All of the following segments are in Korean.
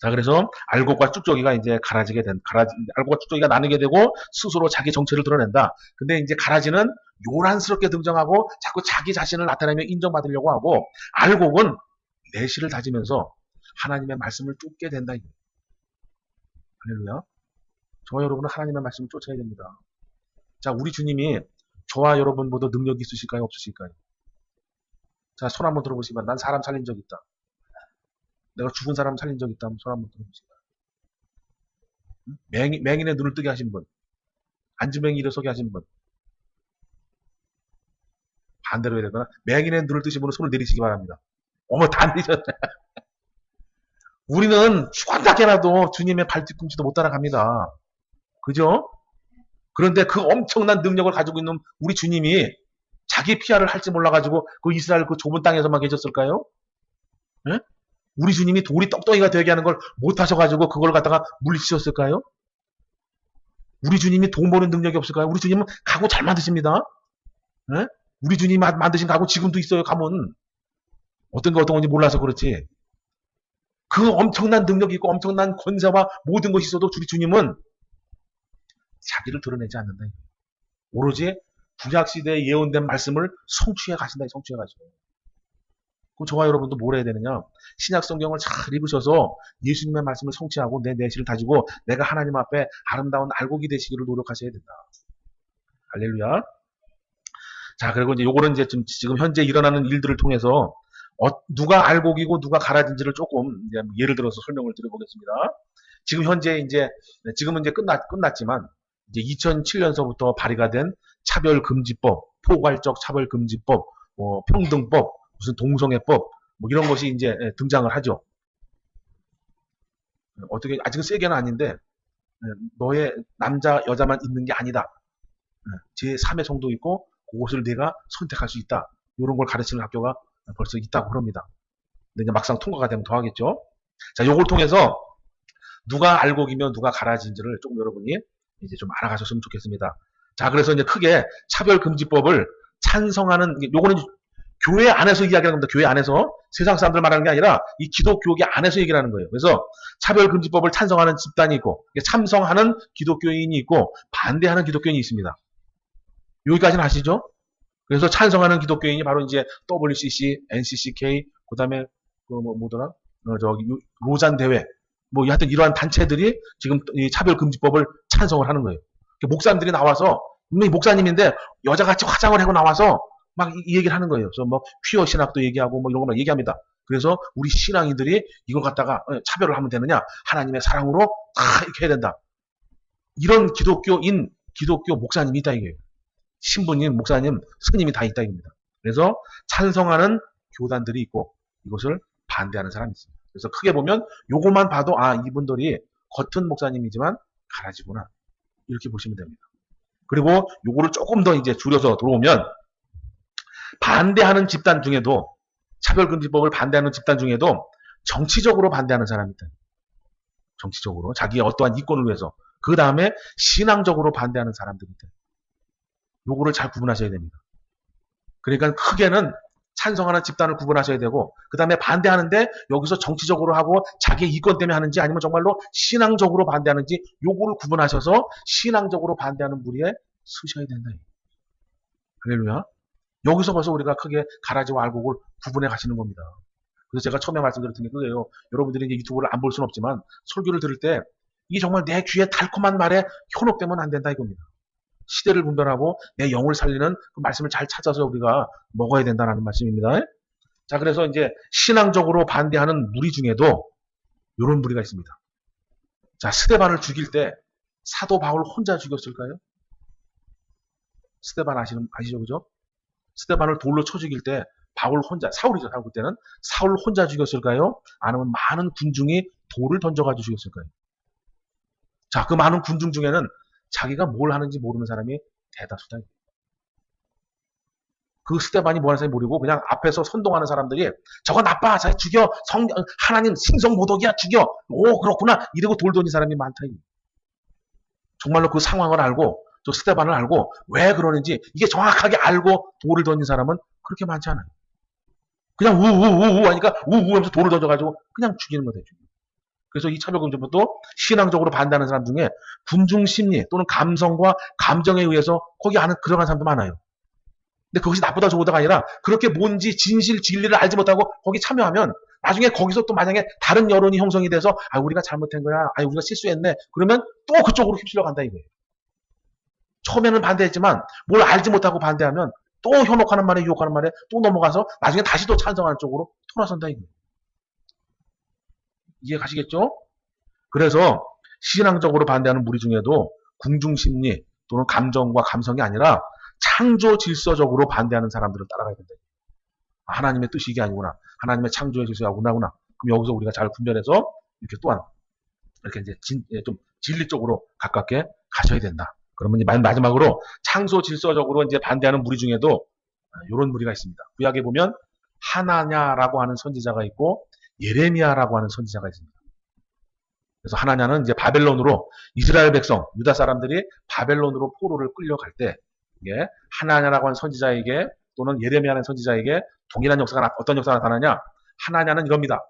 자, 그래서 알곡과 쭉저기가 이제 알곡과 쭉저기가 나뉘게 되고 스스로 자기 정체를 드러낸다. 근데 이제 가라지는 요란스럽게 등장하고 자꾸 자기 자신을 나타내며 인정받으려고 하고, 알곡은 내실을 다지면서 하나님의 말씀을 쫓게 된다. 할렐루야. 저와 여러분은 하나님의 말씀을 쫓아야 됩니다. 자, 우리 주님이 저와 여러분 모두 능력이 있으실까요? 없으실까요? 자, 손 한번 들어보시기 바랍니다. 난 사람 살린 적 있다. 내가 죽은 사람 살린 적 있다. 손 한번 들어보시기 바랍니다. 맹인의 눈을 뜨게 하신 분, 안지맹이 일어서게 하신 분, 반대로 해야 되나? 맹인의 눈을 뜨신 분은 손을 내리시기 바랍니다. 다 안 내리셨네. 우리는 죽었다 깨나도 주님의 발 뒤꿈치도 못 따라갑니다. 그죠? 그런데 그 엄청난 능력을 가지고 있는 우리 주님이 자기 피아를 할지 몰라가지고 그 이스라엘 그 좁은 땅에서만 계셨을까요? 예? 우리 주님이 돌이 떡덩이가 되게 하는 걸 못하셔가지고 그걸 갖다가 물리치셨을까요? 우리 주님이 돈 버는 능력이 없을까요? 우리 주님은 가구 잘 만드십니다. 예? 우리 주님이 만드신 가구 지금도 있어요. 가면 어떤 건지 몰라서 그렇지. 그 엄청난 능력이 있고 엄청난 권세와 모든 것이 있어도 우리 주님은 자기를 드러내지 않는다. 오로지 구약시대에 예언된 말씀을 성취해 가신다. 성취해 가시고. 그럼 저와 여러분도 뭘 해야 되느냐? 신약 성경을 잘 읽으셔서 예수님의 말씀을 성취하고 내 내실을 다지고 내가 하나님 앞에 아름다운 알곡이 되시기를 노력하셔야 된다. 할렐루야. 자, 그리고 이제 요거는 이제 지금 현재 일어나는 일들을 통해서 누가 알곡이고 누가 가라진지를 조금 이제 예를 들어서 설명을 드려보겠습니다. 지금은 이제 끝났지만 이제 2007년서부터 발의가 된 차별금지법, 포괄적 차별금지법, 평등법, 무슨 동성애법, 뭐 이런 것이 이제 등장을 하죠. 어떻게, 아직은 세게는 아닌데, 너의 남자, 여자만 있는 게 아니다. 제3의 성도 있고, 그것을 내가 선택할 수 있다. 이런 걸 가르치는 학교가 벌써 있다고 그럽니다. 근데 이제 막상 통과가 되면 더 하겠죠. 자, 요걸 통해서 누가 알곡이며 누가 가라지인지를 조금 여러분이 이제 좀 알아가셨으면 좋겠습니다. 자, 그래서 이제 크게 차별금지법을 찬성하는, 요거는 교회 안에서 이야기하는 겁니다. 교회 안에서. 세상 사람들 말하는 게 아니라 이 기독교계 안에서 얘기를 하는 거예요. 그래서 차별금지법을 찬성하는 집단이 있고, 참성하는 기독교인이 있고, 반대하는 기독교인이 있습니다. 여기까지는 아시죠? 그래서 찬성하는 기독교인이 바로 이제 WCC, NCCK, 그 다음에, 뭐더라? 로잔 대회. 뭐, 하여튼 이러한 단체들이 지금 이 차별금지법을 찬성을 하는 거예요. 목사님들이 나와서, 분명히 목사님인데, 여자같이 화장을 하고 나와서, 막 이 얘기를 하는 거예요. 그래서 뭐 퀴어 신학도 얘기하고 뭐 이런 거만 얘기합니다. 그래서 우리 신앙인들이 이걸 갖다가 차별을 하면 되느냐? 하나님의 사랑으로 다 이렇게 해야 된다. 이런 기독교 목사님이 있다 이게요. 신부님, 목사님, 스님이 다 있다 이겁니다. 그래서 찬성하는 교단들이 있고 이것을 반대하는 사람이 있습니다. 그래서 크게 보면 요것만 봐도 이분들이 겉은 목사님이지만 가라지구나. 이렇게 보시면 됩니다. 그리고 요거를 조금 더 이제 줄여서 들어오면 반대하는 집단 중에도, 차별금지법을 반대하는 집단 중에도 정치적으로 반대하는 사람이 있다. 정치적으로 자기의 어떠한 이권을 위해서. 그 다음에 신앙적으로 반대하는 사람들이 있다. 요거를 잘 구분하셔야 됩니다. 그러니까 크게는 찬성하는 집단을 구분하셔야 되고, 그 다음에 반대하는데 여기서 정치적으로 하고 자기의 이권 때문에 하는지 아니면 정말로 신앙적으로 반대하는지 요거를 구분하셔서 신앙적으로 반대하는 무리에 서셔야 된다. 할렐루야. 여기서 벌써 우리가 크게 가라지와 알곡을 구분해 가시는 겁니다. 그래서 제가 처음에 말씀드렸던 게 그거예요. 여러분들이 이제 유튜브를 안 볼 수는 없지만 설교를 들을 때 이게 정말 내 귀에 달콤한 말에 현혹되면 안 된다 이겁니다. 시대를 분별하고 내 영을 살리는 그 말씀을 잘 찾아서 우리가 먹어야 된다는 말씀입니다. 자, 그래서 이제 신앙적으로 반대하는 무리 중에도 이런 무리가 있습니다. 자, 스데반을 죽일 때 사도 바울 혼자 죽였을까요? 스데반 아시죠? 그죠? 스데반을 돌로 쳐 죽일 때 바울 혼자, 사울이죠. 그때는 사울 혼자 죽였을까요? 아니면 많은 군중이 돌을 던져가지고 죽였을까요? 자, 그 많은 군중 중에는 자기가 뭘 하는지 모르는 사람이 대다수다. 그 스데반이 뭐 하는 사람이 모르고 그냥 앞에서 선동하는 사람들이 저거 나빠, 자 죽여, 하나님 신성모독이야, 죽여. 오, 그렇구나. 이러고 돌 던진 사람이 많다. 정말로 그 상황을 알고 저 스데반을 알고 왜 그러는지 이게 정확하게 알고 돌을 던진 사람은 그렇게 많지 않아요. 그냥 우우우우 하니까 우우 하면서 돌을 던져가지고 그냥 죽이는 거죠. 그래서 이 차별금지법도 신앙적으로 반대하는 사람 중에 군중심리 또는 감성과 감정에 의해서 거기 안에 들어간 사람도 많아요. 근데 그것이 나쁘다 좋다가 아니라 그렇게 뭔지 진실 진리를 알지 못하고 거기 참여하면 나중에 거기서 또 만약에 다른 여론이 형성이 돼서 우리가 잘못한 거야, 우리가 실수했네, 그러면 또 그쪽으로 휩쓸려 간다 이거예요. 처음에는 반대했지만 뭘 알지 못하고 반대하면 또 현혹하는 말에 유혹하는 말에 또 넘어가서 나중에 다시 또 찬성하는 쪽으로 돌아선다 이거예요. 이해 가시겠죠? 그래서 신앙적으로 반대하는 무리 중에도 궁중심리 또는 감정과 감성이 아니라 창조 질서적으로 반대하는 사람들을 따라가야 된다. 하나님의 뜻이 이게 아니구나. 하나님의 창조의 질서구나. 그럼 여기서 우리가 잘 분별해서 이렇게 또한 이렇게 이제 좀 진리 쪽으로 가깝게 가셔야 된다. 그러면 이제 마지막으로 창조 질서적으로 이제 반대하는 무리 중에도 이런 무리가 있습니다. 구약에 보면 하나냐라고 하는 선지자가 있고 예레미야라고 하는 선지자가 있습니다. 그래서 하나냐는 이제 바벨론으로 이스라엘 백성, 유다 사람들이 바벨론으로 포로를 끌려갈 때 하나냐라고 하는 선지자에게 또는 예레미야라는 선지자에게 동일한 역사가 어떤 역사가 나타나냐? 하나냐는 이겁니다.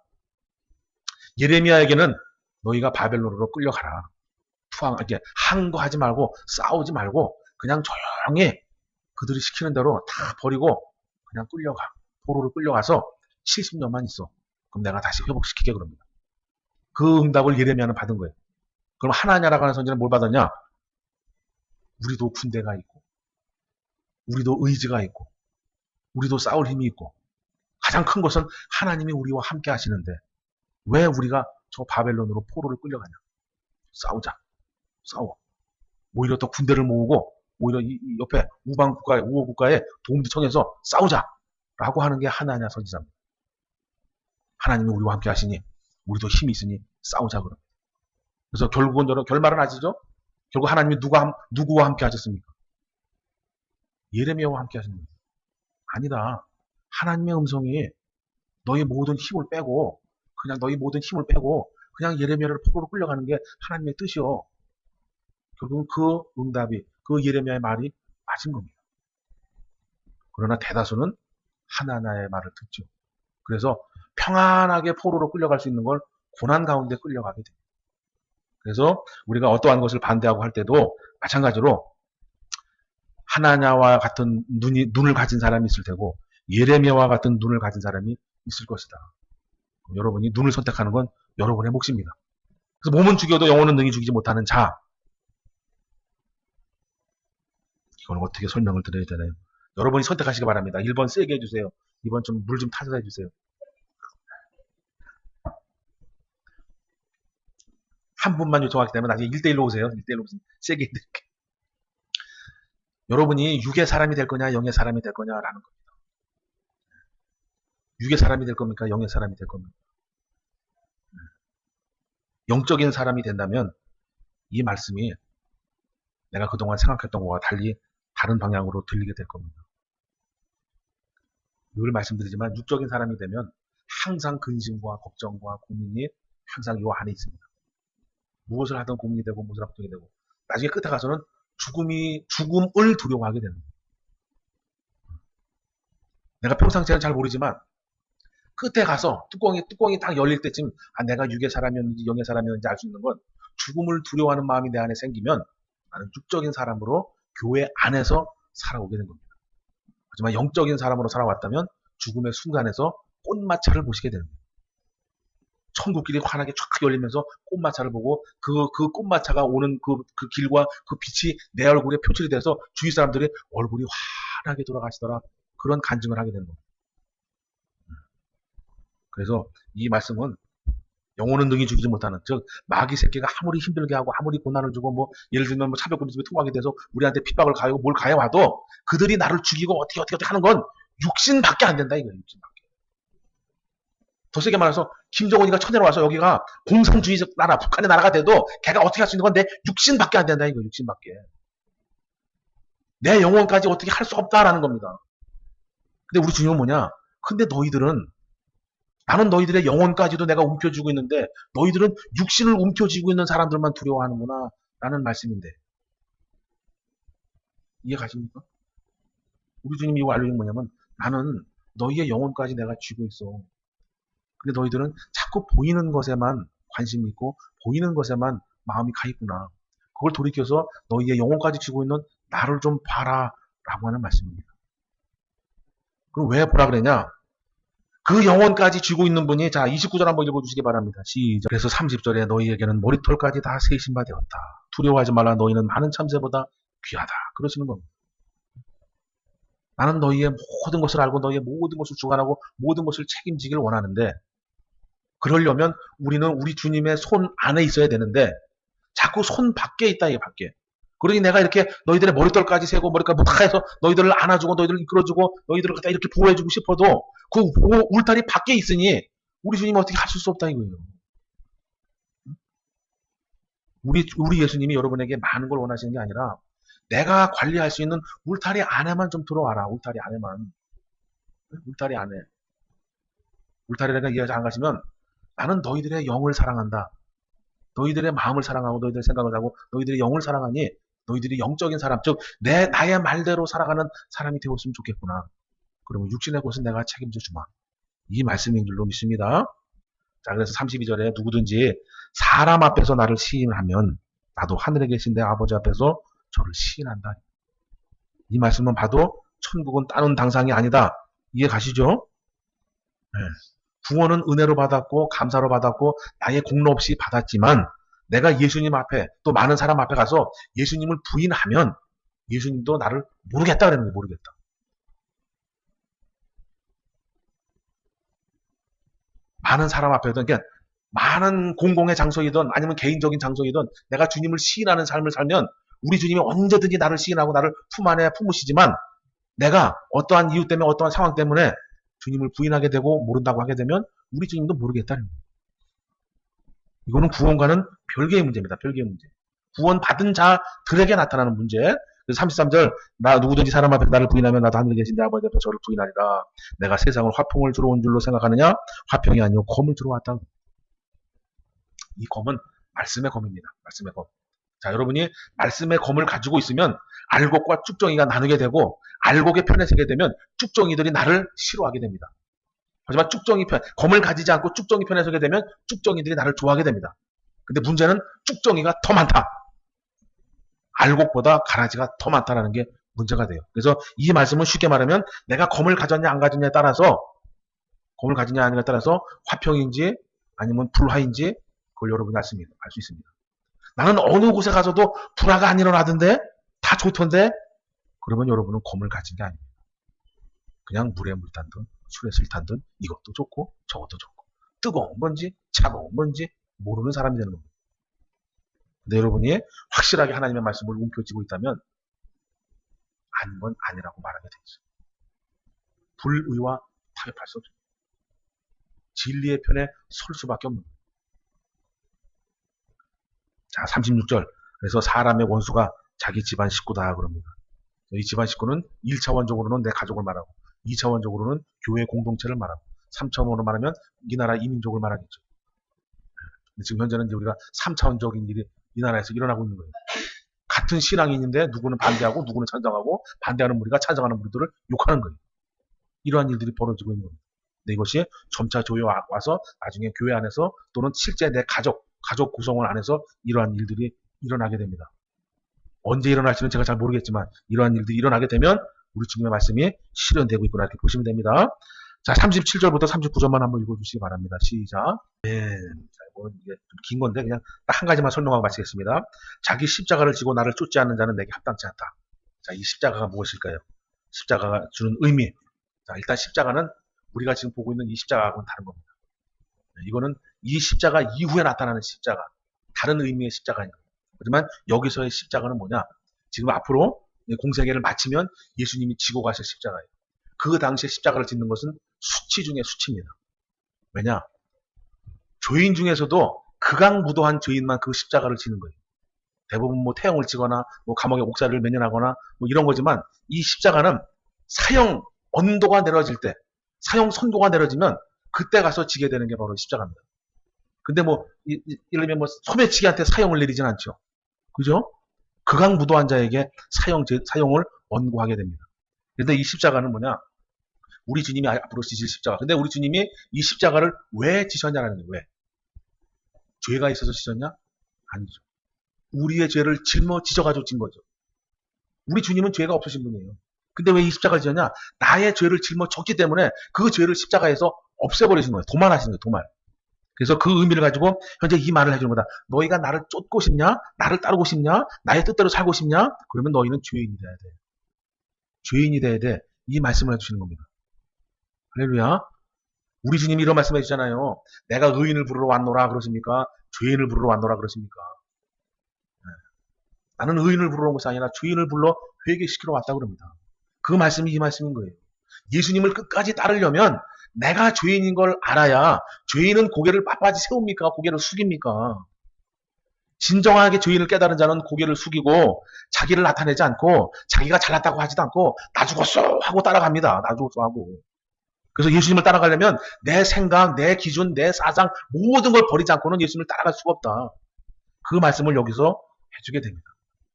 예레미야에게는 너희가 바벨론으로 끌려가라. 이렇게 항거하지 말고 싸우지 말고 그냥 조용히 그들이 시키는 대로 다 버리고 그냥 끌려가. 포로를 끌려가서 70년만 있어. 그럼 내가 다시 회복시키게 그럽니다. 그 응답을 예레미야는 받은 거예요. 그럼 하나냐라고 하는 선지자는 뭘 받았냐? 우리도 군대가 있고 우리도 의지가 있고 우리도 싸울 힘이 있고 가장 큰 것은 하나님이 우리와 함께 하시는데 왜 우리가 저 바벨론으로 포로를 끌려가냐? 싸우자. 싸워. 오히려 더 군대를 모으고 오히려 이 옆에 우방 국가에 우호 국가에 도움도 청해서 싸우자. 라고 하는 게 하나냐 선지자입니다. 하나님이 우리와 함께 하시니 우리도 힘이 있으니 싸우자 그럽니다. 그래서 결국은 결말은 아시죠? 결국 하나님이 누구와 함께 하셨습니까? 예레미야와 함께 하신 겁니다. 아니다. 하나님의 음성이 너희 모든 힘을 빼고 그냥 예레미야를 포로로 끌려가는 게 하나님의 뜻이요. 결국은 그 응답이 그 예레미야의 말이 맞은 겁니다. 그러나 대다수는 하나냐의 말을 듣죠. 그래서 평안하게 포로로 끌려갈 수 있는 걸 고난 가운데 끌려가게 됩니다. 그래서 우리가 어떠한 것을 반대하고 할 때도 마찬가지로 하나냐와 같은 눈을 가진 사람이 있을 테고 예레미야와 같은 눈을 가진 사람이 있을 것이다. 여러분이 눈을 선택하는 건 여러분의 몫입니다. 그래서 몸은 죽여도 영혼은 능히 죽이지 못하는 자. 이건 어떻게 설명을 드려야 되나요? 여러분이 선택하시기 바랍니다. 1번 세게 해주세요. 2번 좀 물 좀 타서 해주세요. 한 분만 요청하기 때문에 나중에 1대1로 오세요. 1대1로 오세요. 세게 해드릴게요. 여러분이 육의 사람이 될 거냐 영의 사람이 될 거냐라는 겁니다. 육의 사람이 될 겁니까? 영의 사람이 될 겁니까? 영적인 사람이 된다면 이 말씀이 내가 그동안 생각했던 것과 달리 다른 방향으로 들리게 될 겁니다. 늘 말씀드리지만 육적인 사람이 되면 항상 근심과 걱정과 고민이 항상 요 안에 있습니다. 무엇을 하든 고민이 되고 무엇을 하든 걱정이 되고 나중에 끝에 가서는 죽음을 두려워하게 되는 거예요. 내가 평상시에는 잘 모르지만 끝에 가서 뚜껑이 딱 열릴 때쯤 내가 육의 사람이었는지 영의 사람이었는지 알 수 있는 건 죽음을 두려워하는 마음이 내 안에 생기면 나는 육적인 사람으로 교회 안에서 살아오게 된 겁니다. 하지만 영적인 사람으로 살아왔다면 죽음의 순간에서 꽃마차를 보시게 되는 거예요. 천국길이 환하게 쫙 열리면서 꽃마차를 보고 그 꽃마차가 오는 그 길과 그 빛이 내 얼굴에 표출이 돼서 주위 사람들이 얼굴이 환하게 돌아가시더라. 그런 간증을 하게 되는 겁니다. 그래서 이 말씀은 영혼은 능히 죽이지 못하는, 즉 마귀 새끼가 아무리 힘들게 하고 아무리 고난을 주고 뭐 예를 들면 뭐 차별금지법에 통하게 돼서 우리한테 핍박을 가하고 뭘 가해와도 그들이 나를 죽이고 어떻게 하는 건 육신밖에 안 된다 이거예요. 육신밖에. 더 세게 말해서 김정은이가 천내로 와서 여기가 공산주의 나라, 북한의 나라가 돼도 걔가 어떻게 할 수 있는 건 내 육신밖에 안 된다 이거. 육신밖에. 내 영혼까지 어떻게 할 수 없다라는 겁니다. 근데 우리 주님은 뭐냐? 근데 나는 너희들의 영혼까지도 내가 움켜쥐고 있는데 너희들은 육신을 움켜쥐고 있는 사람들만 두려워하는구나 라는 말씀인데 이해 가십니까? 우리 주님이 이거 알려준 뭐냐면 나는 너희의 영혼까지 내가 쥐고 있어. 근데 너희들은 자꾸 보이는 것에만 관심이 있고 보이는 것에만 마음이 가 있구나. 그걸 돌이켜서 너희의 영혼까지 쥐고 있는 나를 좀 봐라 라고 하는 말씀입니다. 그럼 왜 보라 그러냐? 그 영혼까지 쥐고 있는 분이, 자 29절 한번 읽어주시기 바랍니다. 시작. 그래서 30절에 너희에게는 머리털까지 다 세신 바 되었다. 두려워하지 말라. 너희는 많은 참새보다 귀하다. 그러시는 겁니다. 나는 너희의 모든 것을 알고 너희의 모든 것을 주관하고 모든 것을 책임지기를 원하는데, 그러려면 우리는 우리 주님의 손 안에 있어야 되는데 자꾸 손 밖에 있다, 이 밖에. 그러니 내가 이렇게 너희들의 머리털까지 세고 머리까지 다 해서 너희들을 안아주고 너희들을 이끌어주고 너희들을 갖다 이렇게 보호해주고 싶어도 그 울타리 밖에 있으니 우리 주님은 어떻게 하실 수 없다 이거예요. 우리 예수님이 여러분에게 많은 걸 원하시는 게 아니라 내가 관리할 수 있는 울타리 안에만 좀 들어와라. 울타리 안에만. 울타리 안에. 울타리라는 이해가 안 가시면 나는 너희들의 영을 사랑한다. 너희들의 마음을 사랑하고 너희들의 생각을 하고 너희들의 영을 사랑하니 너희들이 영적인 사람, 즉 나의 말대로 살아가는 사람이 되었으면 좋겠구나. 그러면 육신의 것은 내가 책임져 주마. 이 말씀인 줄로 믿습니다. 자, 그래서 32절에 누구든지 사람 앞에서 나를 시인하면 나도 하늘에 계신 내 아버지 앞에서 저를 시인한다. 이 말씀은 봐도 천국은 따는 당상이 아니다. 이해 가시죠? 네. 구원은 은혜로 받았고 감사로 받았고 나의 공로 없이 받았지만 내가 예수님 앞에 또 많은 사람 앞에 가서 예수님을 부인하면 예수님도 나를 모르겠다 그러는 거예요. 모르겠다. 많은 사람 앞에든 그러니까 많은 공공의 장소이든 아니면 개인적인 장소이든 내가 주님을 시인하는 삶을 살면 우리 주님이 언제든지 나를 시인하고 나를 품 안에 품으시지만 내가 어떠한 이유 때문에 어떠한 상황 때문에 주님을 부인하게 되고 모른다고 하게 되면 우리 주님도 모르겠다는 거예요. 이거는 구원과는 별개의 문제입니다. 별개의 문제. 구원 받은 자들에게 나타나는 문제. 그래서 33절 나 누구든지 사람 앞에 나를 부인하면 나도 하늘에 계신 내 아버지 앞에 저를 부인하리라. 내가 세상을 화평을 주러 온 줄로 생각하느냐? 화평이 아니요 검을 주러 왔다. 이 검은 말씀의 검입니다. 말씀의 검. 자, 여러분이 말씀의 검을 가지고 있으면 알곡과 쭉정이가 나누게 되고 알곡의 편에 서게 되면 쭉정이들이 나를 싫어하게 됩니다. 하지만 쭉정이 편, 검을 가지지 않고 쭉정이 편에 서게 되면 쭉정이들이 나를 좋아하게 됩니다. 근데 문제는 쭉정이가 더 많다. 알곡보다 가라지가 더 많다라는 게 문제가 돼요. 그래서 이 말씀은 쉽게 말하면 내가 검을 가졌냐 안 가졌냐에 따라서 검을 가졌냐 아니냐에 따라서 화평인지 아니면 불화인지 그걸 여러분이 알 수 있습니다. 나는 어느 곳에 가서도 불화가 안 일어나던데 다 좋던데 그러면 여러분은 검을 가진 게 아닙니다. 그냥 물에 물 탄든 술에 술 탄든 이것도 좋고 저것도 좋고 뜨거운 건지 차가운 건지 모르는 사람이 되는 겁니다. 근데 여러분이 확실하게 하나님의 말씀을 움켜쥐고 있다면 아닌 건 아니라고 말하게 돼 있어요. 불의와 타협할 수 없어요. 진리의 편에 설 수밖에 없는 거예요. 자, 36절. 그래서 사람의 원수가 자기 집안 식구다 그럽니다. 이 집안 식구는 1차원적으로는 내 가족을 말하고 2차원적으로는 교회 공동체를 말하고 3차원으로 말하면 이 나라 이민족을 말하겠죠. 근데 지금 현재는 우리가 3차원적인 일이 이 나라에서 일어나고 있는 거예요. 같은 신앙인인데 누구는 반대하고 누구는 찬성하고 반대하는 무리가 찬성하는 무리들을 욕하는 거예요. 이러한 일들이 벌어지고 있는 겁니다. 근데 이것이 점차 조여와서 나중에 교회 안에서 또는 실제 내 가족 구성원 안에서 이러한 일들이 일어나게 됩니다. 언제 일어날지는 제가 잘 모르겠지만 이러한 일들이 일어나게 되면 우리 주님의 말씀이 실현되고 있구나 이렇게 보시면 됩니다. 자, 37절부터 39절만 한번 읽어주시기 바랍니다. 시작. 네, 자, 이거는 이게 좀 긴 건데 그냥 딱 한 가지만 설명하고 마치겠습니다. 자기 십자가를 지고 나를 쫓지 않는 자는 내게 합당치 않다. 자, 이 십자가가 무엇일까요? 십자가가 주는 의미. 자, 일단 십자가는 우리가 지금 보고 있는 이 십자가하고는 다른 겁니다. 이거는 이 십자가 이후에 나타나는 십자가, 다른 의미의 십자가입니다. 하지만 여기서의 십자가는 뭐냐? 지금 앞으로 공생애를 마치면 예수님이 지고 가실 십자가예요. 그 당시에 십자가를 짓는 것은 수치 중에 수치입니다. 왜냐? 죄인 중에서도 극악무도한 죄인만 그 십자가를 지는 거예요. 대부분 뭐 태형을 치거나 뭐 감옥에 옥살이를 몇 년 하거나 뭐 이런 거지만 이 십자가는 사형 언도가 내려질 때, 사형 선고가 내려지면 그때 가서 지게 되는 게 바로 십자가입니다. 근데 뭐 예를 들면 뭐 소매치기한테 사형을 내리진 않죠. 그죠? 극악무도한 자에게 사형을 언고하게 됩니다. 그런데 이 십자가는 뭐냐? 우리 주님이 앞으로 지실 십자가. 근데 우리 주님이 이 십자가를 왜 지셨냐라는 거예요. 왜? 죄가 있어서 찢었냐? 아니죠. 우리의 죄를 짊어지셔가지고 찐 거죠. 우리 주님은 죄가 없으신 분이에요. 근데 왜 이 십자가를 지었냐? 나의 죄를 짊어졌기 때문에 그 죄를 십자가에서 없애버리신 거예요. 도말하신 거예요. 도말. 그래서 그 의미를 가지고 현재 이 말을 해주는 거다. 너희가 나를 쫓고 싶냐? 나를 따르고 싶냐? 나의 뜻대로 살고 싶냐? 그러면 너희는 죄인이 돼야 돼. 죄인이 돼야 돼. 이 말씀을 해주시는 겁니다. 할렐루야. 우리 주님이 이런 말씀 해주잖아요. 내가 의인을 부르러 왔노라 그러십니까? 죄인을 부르러 왔노라 그러십니까? 나는 의인을 부르러 온 것이 아니라 죄인을 불러 회개시키러 왔다 그럽니다. 그 말씀이 이 말씀인 거예요. 예수님을 끝까지 따르려면 내가 죄인인 걸 알아야 죄인은 고개를 빳빳이 세웁니까? 고개를 숙입니까? 진정하게 죄인을 깨달은 자는 고개를 숙이고 자기를 나타내지 않고 자기가 잘났다고 하지도 않고 나 죽었어 하고 따라갑니다. 나 죽었어 하고. 그래서 예수님을 따라가려면 내 생각, 내 기준, 내 사상 모든 걸 버리지 않고는 예수님을 따라갈 수가 없다. 그 말씀을 여기서 해주게 됩니다.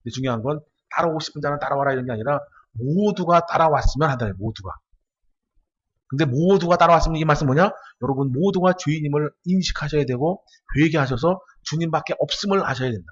근데 중요한 건 따라오고 싶은 자는 따라와라 이런 게 아니라 모두가 따라왔으면 한다. 모두가. 근데 모두가 따라왔으면 이 말씀 뭐냐? 여러분 모두가 죄인임을 인식하셔야 되고 회개하셔서 주님밖에 없음을 아셔야 된다.